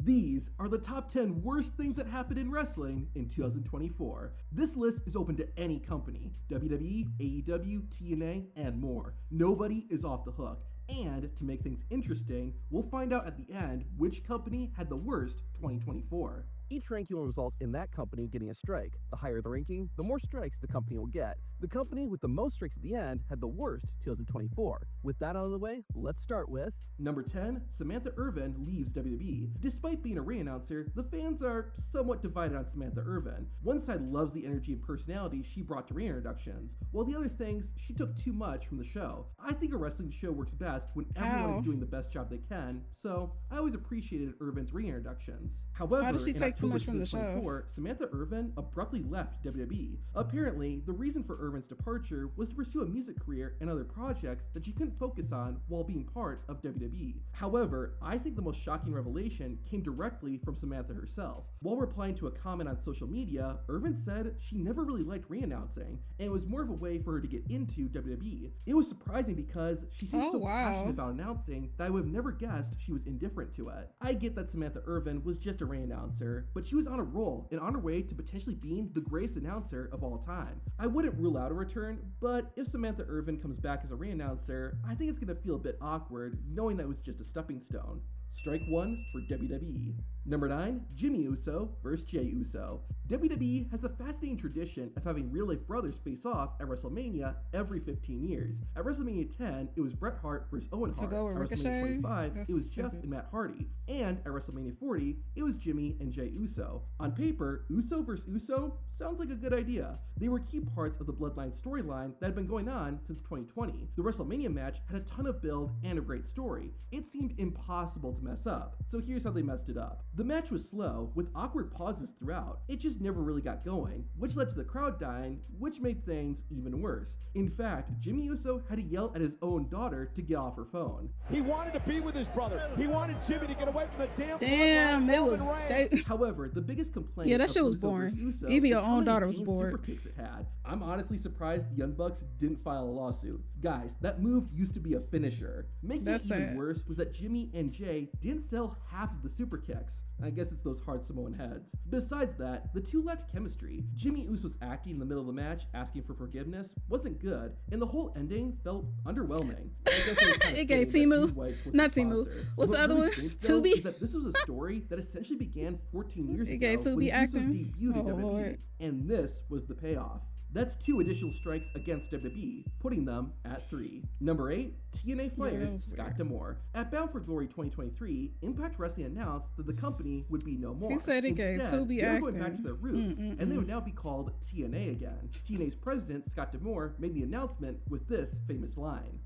These are the top 10 worst things that happened in wrestling in 2024. This list is open to any company, WWE, AEW, TNA, and more. Nobody is off the hook. And to make things interesting, we'll find out at the end which company had the worst 2024. Each ranking will result in that company getting a strike. The higher the ranking, the more strikes the company will get. The company with the most strikes at the end had the worst 2024. With that out of the way, let's start with number 10, Samantha Irvin leaves WWE. Despite being a ring announcer, the fans are somewhat divided on Samantha Irvin. One side loves the energy and personality she brought to ring introductions, while the other thinks she took too much from the show. I think a wrestling show works best when everyone is doing the best job they can, so I always appreciated Irvin's ring introductions. However, how does she take too much from the show? Samantha Irvin abruptly left WWE. Apparently, the reason for Irvin's departure was to pursue a music career and other projects that she couldn't focus on while being part of WWE. However, I think the most shocking revelation came directly from Samantha herself. While replying to a comment on social media, Irvin said she never really liked re-announcing, and it was more of a way for her to get into WWE. It was surprising because she seems passionate about announcing that I would have never guessed she was indifferent to it. I get that Samantha Irvin was just a re-announcer, but she was on a roll and on her way to potentially being the greatest announcer of all time. I wouldn't rule out a return, but if Samantha Irvin comes back as a re-announcer, I think it's going to feel a bit awkward knowing that it was just a stepping stone. Strike one for WWE. Number 9, Jimmy Uso vs. Jey Uso. WWE has a fascinating tradition of having real-life brothers face off at WrestleMania every 15 years. At WrestleMania 10, it was Bret Hart vs. Owen Hart. At WrestleMania 25, it was Jeff and Matt Hardy. And at WrestleMania 40, it was Jimmy and Jey Uso. On paper, Uso vs. Uso sounds like a good idea. They were key parts of the Bloodline storyline that had been going on since 2020. The WrestleMania match had a ton of build and a great story. It seemed impossible to mess up, so here's how they messed it up. The match was slow, with awkward pauses throughout. It just never really got going, which led to the crowd dying, which made things even worse. In fact, Jimmy Uso had to yell at his own daughter to get off her phone. He wanted to be with his brother. He wanted Jimmy to get away from the damn it was. However, the biggest complaint that shit was boring. Even your own daughter was bored. Super kicks it had. I'm honestly surprised the Young Bucks didn't file a lawsuit. Guys, that move used to be a finisher. Making it even worse was that Jimmy and Jey didn't sell half of the super kicks. I guess it's those hard Samoan heads. Besides that, the two lacked chemistry. Jimmy Uso's acting in the middle of the match, asking for forgiveness, wasn't good, and the whole ending felt underwhelming. It gave Timu, not Timu. What's the other one? Tubi? This was a story that essentially began 14 years ago. It gave Tubi acting. Debuted in WWE, and this was the payoff. That's 2 additional strikes against WWE, putting them at 3. Number 8, TNA fires Scott D'Amore. At Bound for Glory 2023, Impact Wrestling announced that the company would be no more. He said it gave Tubi acting. They were going back to their roots, and they would now be called TNA again. TNA's president, Scott D'Amore, made the announcement with this famous line.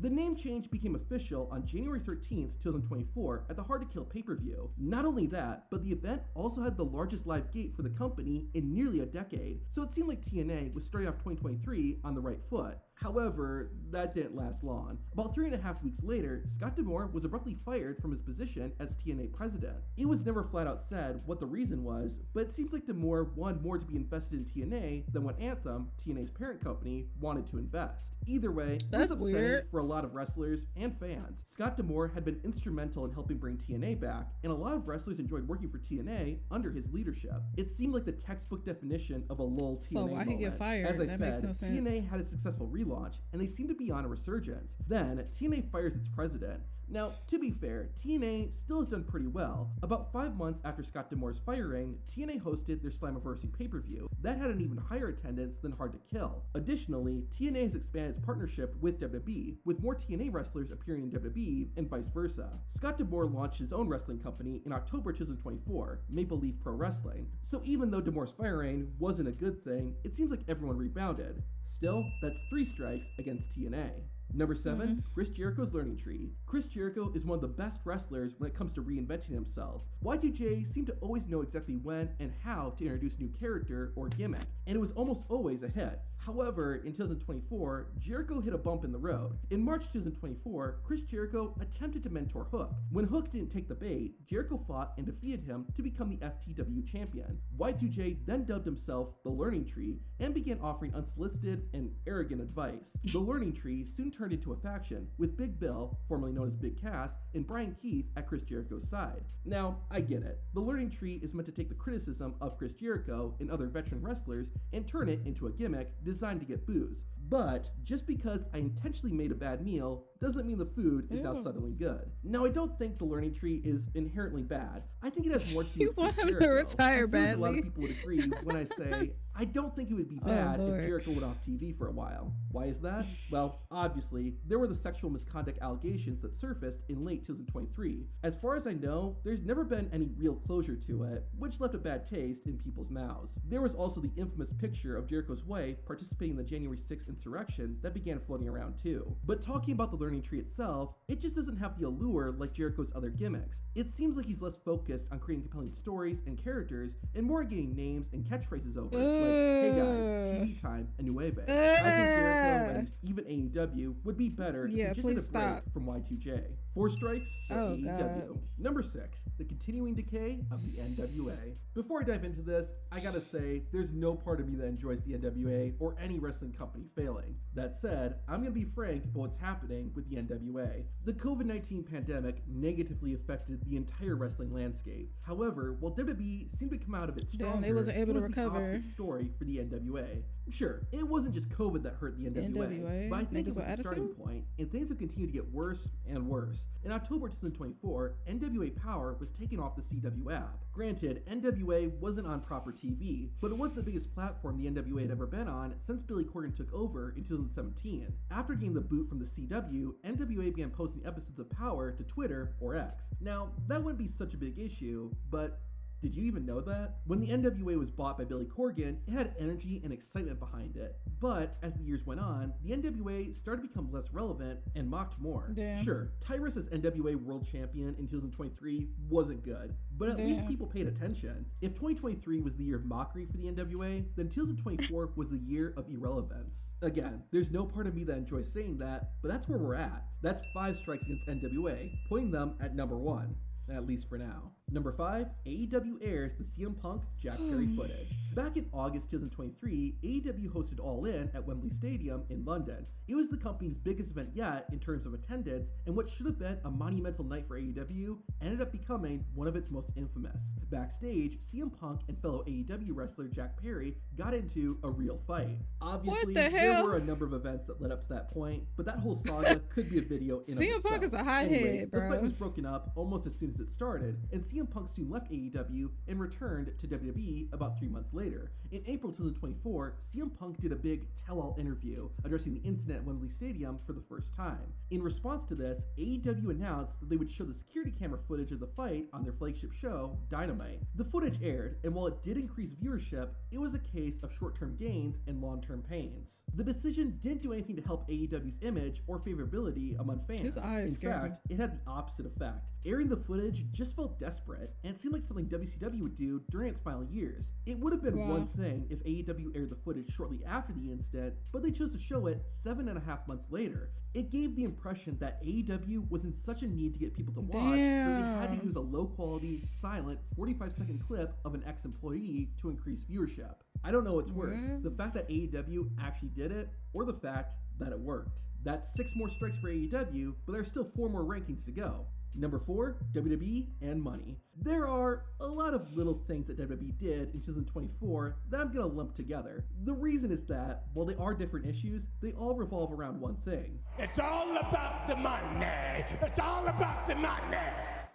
The name change became official on January 13th, 2024 at the Hard to Kill pay-per-view. Not only that, but the event also had the largest live gate for the company in nearly a decade, so it seemed like TNA was starting off 2023 on the right foot. However, that didn't last long. About 3.5 weeks later, Scott D'Amore was abruptly fired from his position as TNA president. It was never flat out said what the reason was, but it seems like D'Amore wanted more to be invested in TNA than what Anthem, TNA's parent company, wanted to invest. Either way, that's weird for a lot of wrestlers and fans. Scott D'Amore had been instrumental in helping bring TNA back, and a lot of wrestlers enjoyed working for TNA under his leadership. It seemed like the textbook definition of a lull TNA So why moment. he get fired? As I that said, makes no sense. TNA had a successful relaunch, and they seem to be on a resurgence. Then, TNA fires its president. Now, to be fair, TNA still has done pretty well. About 5 months after Scott D'Amore's firing, TNA hosted their Slammiversary pay-per-view. That had an even higher attendance than Hard to Kill. Additionally, TNA has expanded its partnership with WWE, with more TNA wrestlers appearing in WWE and vice versa. Scott D'Amore launched his own wrestling company in October 2024, Maple Leaf Pro Wrestling. So even though D'Amore's firing wasn't a good thing, it seems like everyone rebounded. Still, that's 3 strikes against TNA. Number 7, Chris Jericho's learning tree. Chris Jericho is one of the best wrestlers when it comes to reinventing himself. Y2J seemed to always know exactly when and how to introduce a new character or gimmick, and it was almost always a hit. However, in 2024, Jericho hit a bump in the road. In March 2024, Chris Jericho attempted to mentor Hook. When Hook didn't take the bait, Jericho fought and defeated him to become the FTW champion. Y2J then dubbed himself the Learning Tree and began offering unsolicited and arrogant advice. The Learning Tree soon turned into a faction, with Big Bill, formerly known as Big Cass, and Brian Keith at Chris Jericho's side. Now, I get it. The Learning Tree is meant to take the criticism of Chris Jericho and other veteran wrestlers and turn it into a gimmick designed to get boos. But just because I intentionally made a bad meal doesn't mean the food is now suddenly good. Now, I don't think the Learning Tree is inherently bad. I think it has more to do with You want him Jericho. to retire badly. A lot of people would agree when I say I don't think it would be bad if Jericho went off TV for a while. Why is that? Well, obviously, there were the sexual misconduct allegations that surfaced in late 2023. As far as I know, there's never been any real closure to it, which left a bad taste in people's mouths. There was also the infamous picture of Jericho's wife participating in the January 6th insurrection that began floating around too. But talking about the Learning Tree itself, it just doesn't have the allure like Jericho's other gimmicks. It seems like he's less focused on creating compelling stories and characters and more on getting names and catchphrases over, like, hey guys, TV time and Nueve. I think Jericho and even AEW would be better if we just had a break from Y2J. 4 strikes for AEW. God. Number 6, the continuing decay of the NWA. Before I dive into this, I gotta say, there's no part of me that enjoys the NWA or any wrestling company failing. That said, I'm gonna be frank about what's happening with the NWA. The COVID-19 pandemic negatively affected the entire wrestling landscape. However, while WWE seemed to come out of it stronger, they wasn't able to recover. The opposite story for the NWA. Sure, it wasn't just COVID that hurt the NWA, but I think it was a starting point, and things have continued to get worse and worse. In October 2024, NWA Power was taken off the CW app. Granted, NWA wasn't on proper TV, but it was the biggest platform the NWA had ever been on since Billy Corgan took over in 2017. After getting the boot from the CW, NWA began posting episodes of Power to Twitter or X. Now, that wouldn't be such a big issue, but did you even know that? When the NWA was bought by Billy Corgan, it had energy and excitement behind it. But as the years went on, the NWA started to become less relevant and mocked more. Damn. Sure, Tyrus as NWA World Champion in 2023 wasn't good, but at least people paid attention. If 2023 was the year of mockery for the NWA, then 2024 was the year of irrelevance. Again, there's no part of me that enjoys saying that, but that's where we're at. That's 5 strikes against NWA, putting them at number 1. At least for now. Number 5, AEW airs the CM Punk Jack Perry footage. Back in August 2023, AEW hosted All In at Wembley Stadium in London. It was the company's biggest event yet in terms of attendance, and what should have been a monumental night for AEW ended up becoming one of its most infamous. Backstage, CM Punk and fellow AEW wrestler Jack Perry got into a real fight. Obviously, there were a number of events that led up to that point, but that whole saga could be a video in CM Punk is a hothead, bro. The fight was broken up almost as soon as it started, and CM Punk soon left AEW and returned to WWE about 3 months later. In April 2024, CM Punk did a big tell-all interview addressing the incident at Wembley Stadium for the first time. In response to this, AEW announced that they would show the security camera footage of the fight on their flagship show, Dynamite. The footage aired, and while it did increase viewership, it was a case of short-term gains and long-term pains. The decision didn't do anything to help AEW's image or favorability among fans. His eyes In fact, it had the opposite effect. Airing the footage just felt desperate, and it seemed like something WCW would do during its final years. It would have been one thing if AEW aired the footage shortly after the incident, but they chose to show it 7.5 months later. It gave the impression that AEW was in such a need to get people to watch that they had to use a low-quality, silent, 45-second clip of an ex-employee to increase viewership. I don't know what's worse, the fact that AEW actually did it, or the fact that it worked. That's 6 more strikes for AEW, but there are still 4 more rankings to go. Number 4, WWE and money. There are a lot of little things that WWE did in 2024 that I'm gonna lump together. The reason is that, while they are different issues, they all revolve around one thing. It's all about the money! It's all about the money!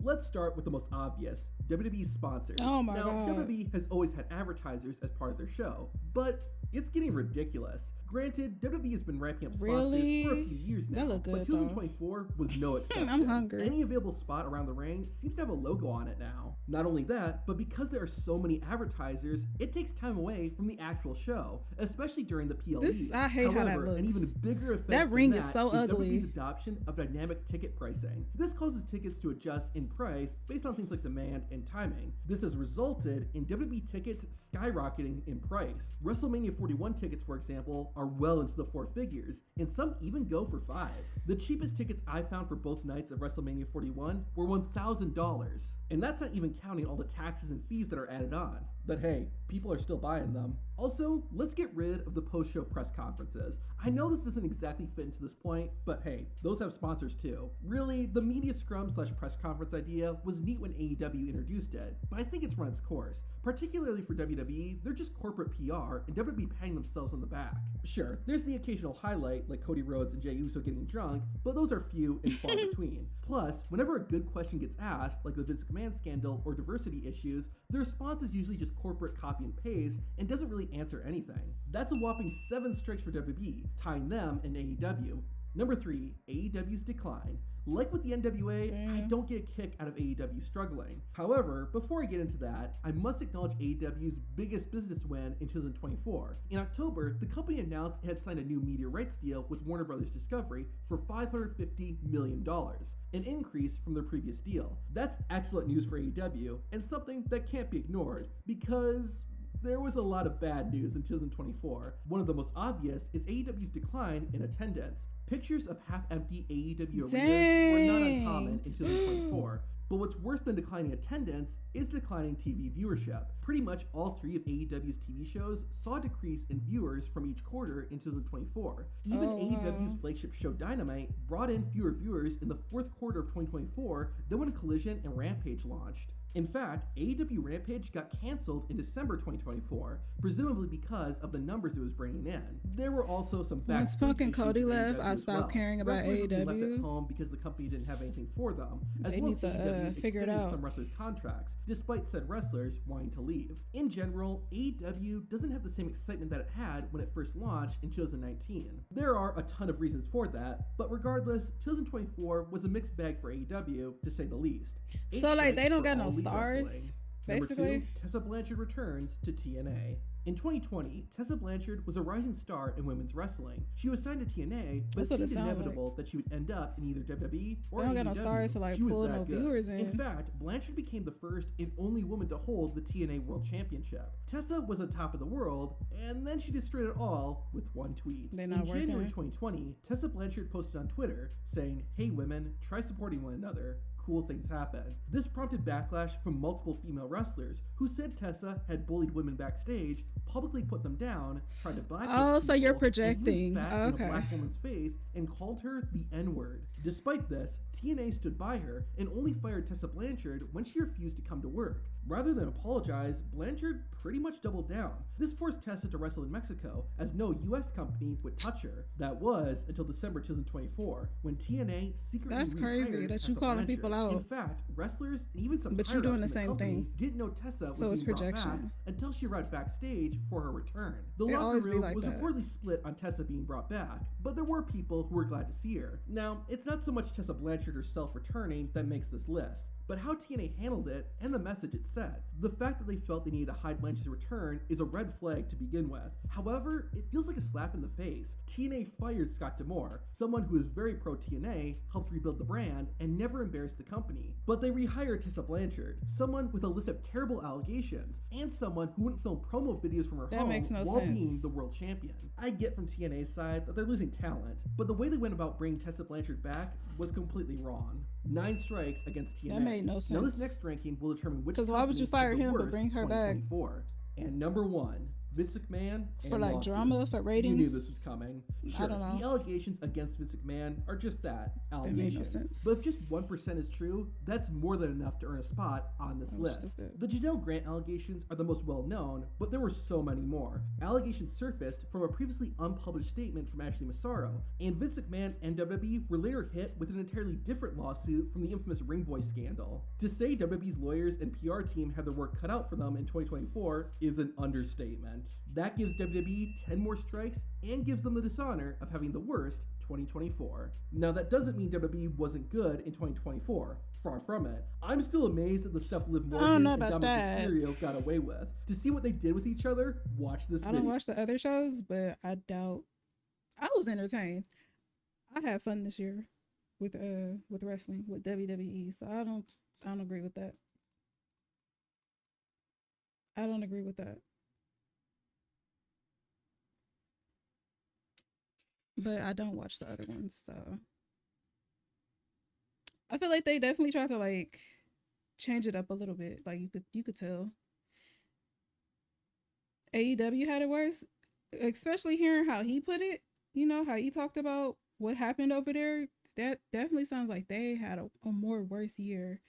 Let's start with the most obvious, WWE's sponsors. Oh my God. WWE has always had advertisers as part of their show, but it's getting ridiculous. Granted, WWE has been ramping up sponsors Really? for a few years now, That look good, but 2024 was no exception. I'm hungry. Any available spot around the ring seems to have a logo on it now. Not only that, but because there are so many advertisers, it takes time away from the actual show, especially during the PLE. I hate how that looks. An even bigger effect That ring is so ugly. WWE's adoption of dynamic ticket pricing. This causes tickets to adjust in price based on things like demand and timing. This has resulted in WWE tickets skyrocketing in price. WrestleMania 41 tickets, for example, are well into the 4 figures, and some even go for 5. The cheapest tickets I found for both nights of WrestleMania 41 were $1,000. And that's not even counting all the taxes and fees that are added on. But hey, people are still buying them. Also, let's get rid of the post-show press conferences. I know this doesn't exactly fit into this point, but hey, those have sponsors too. Really, the media scrum / press conference idea was neat when AEW introduced it, but I think it's run its course. Particularly for WWE, they're just corporate PR, and WWE patting themselves on the back. Sure, there's the occasional highlight like Cody Rhodes and Jey Uso getting drunk, but those are few and far between. Plus, whenever a good question gets asked, like the Vince McMahon scandal or diversity issues, the response is usually just corporate copy and paste and doesn't really answer anything. That's a whopping 7 strikes for WWE, tying them and AEW. Number 3, AEW's decline. Like with the NWA, I don't get a kick out of AEW struggling. However, before I get into that, I must acknowledge AEW's biggest business win in 2024. In October, the company announced it had signed a new media rights deal with Warner Bros. Discovery for $550 million, an increase from their previous deal. That's excellent news for AEW, and something that can't be ignored, because there was a lot of bad news in 2024. One of the most obvious is AEW's decline in attendance. Pictures of half-empty AEW arenas were not uncommon in 2024. But what's worse than declining attendance is declining TV viewership. Pretty much all 3 of AEW's TV shows saw a decrease in viewers from each quarter in 2024. Even AEW's flagship show Dynamite brought in fewer viewers in the 4th quarter of 2024 than when Collision and Rampage launched. In fact, AEW Rampage got canceled in December 2024, presumably because of the numbers it was bringing in. There were also some backstage Once Punk and issues Cody with left, AEW I as stopped well. caring about Wrestlers would be left AEW. at home because the company didn't have anything for them, as They well need as to AEW figure it extending out. some wrestlers' contracts, despite said wrestlers wanting to leave. In general, AEW doesn't have the same excitement that it had when it first launched in 2019. There are a ton of reasons for that, but regardless, 2024 was a mixed bag for AEW, to say the least. So, like, they don't got no stars, Wrestling. basically? Number 2, Tessa Blanchard returns to TNA. In 2020, Tessa Blanchard was a rising star in women's wrestling. She was signed to TNA, but it That's what it seemed sounds inevitable that she would end up in either WWE or They don't got no AEW. stars to, like, She was pull that no good. viewers in. In fact, Blanchard became the first and only woman to hold the TNA World Championship. Tessa was on top of the world, and then she destroyed it all with one tweet. They not in January working. 2020, Tessa Blanchard posted on Twitter saying, "Hey women, try supporting one another. Cool things happen." This prompted backlash from multiple female wrestlers who said Tessa had bullied women backstage, publicly put them down, tried to blacklist Oh, so you're people, and even projecting. spat in Okay. a black woman's face and called her the N-word. Despite this, TNA stood by her and only fired Tessa Blanchard when she refused to come to work. Rather than apologize, Blanchard pretty much doubled down. This forced Tessa to wrestle in Mexico, as no US company would touch her. That was until December 2024, when TNA secretly That's crazy rehired that you Tessa calling Blanchard. people out. In fact, wrestlers and even some But you higher-ups doing in the same company thing. didn't know Tessa was So it's being brought back projection. until she arrived backstage for her return. The They locker always be room like was that. reportedly split on Tessa being brought back, but there were people who were glad to see her. Now, it's not so much Tessa Blanchard herself returning that makes this list, but how TNA handled it and the message it sent. The fact that they felt they needed to hide Blanchard's return is a red flag to begin with. However, it feels like a slap in the face. TNA fired Scott D'Amore, someone who is very pro-TNA, helped rebuild the brand, and never embarrassed the company. But they rehired Tessa Blanchard, someone with a list of terrible allegations, and someone who wouldn't film promo videos from her That home makes no while sense. being the world champion. I get from TNA's side that they're losing talent, but the way they went about bringing Tessa Blanchard back was completely wrong. 9 strikes against TNA. That made no Now this sense. next ranking will determine which 'Cause why would you company fire did the him but worst bring her back? 2024. And number 1, Vince McMahon For, and like, lawsuits. drama, for You knew ratings? this was coming. I Sure, don't know. the allegations against Vince McMahon are just that, That made no allegations. sense. But if just 1% is true, that's more than enough to earn a spot on this That was list. stupid. The Janelle Grant allegations are the most well-known, but there were so many more. Allegations surfaced from a previously unpublished statement from Ashley Massaro, and Vince McMahon and WWE were later hit with an entirely different lawsuit from the infamous Ring Boy scandal. To say WWE's lawyers and PR team had their work cut out for them in 2024 is an understatement. That gives WWE 10 more strikes and gives them the dishonor of having the worst 2024. Now that doesn't mean WWE wasn't good in 2024. Far from it. I'm still amazed at the stuff Liv Morgan and Dominic Mysterio got away with. To see what they did with each other, watch this video. I don't watch the other shows, but I doubt. I was entertained. I had fun this year with wrestling, with WWE. So I don't agree with that. I don't agree with that. But I don't watch the other ones, so I feel like they definitely tried to like change it up a little bit. Like you could tell. AEW had it worse, especially hearing how he put it. You know, how he talked about what happened over there. That definitely sounds like they had a more worse year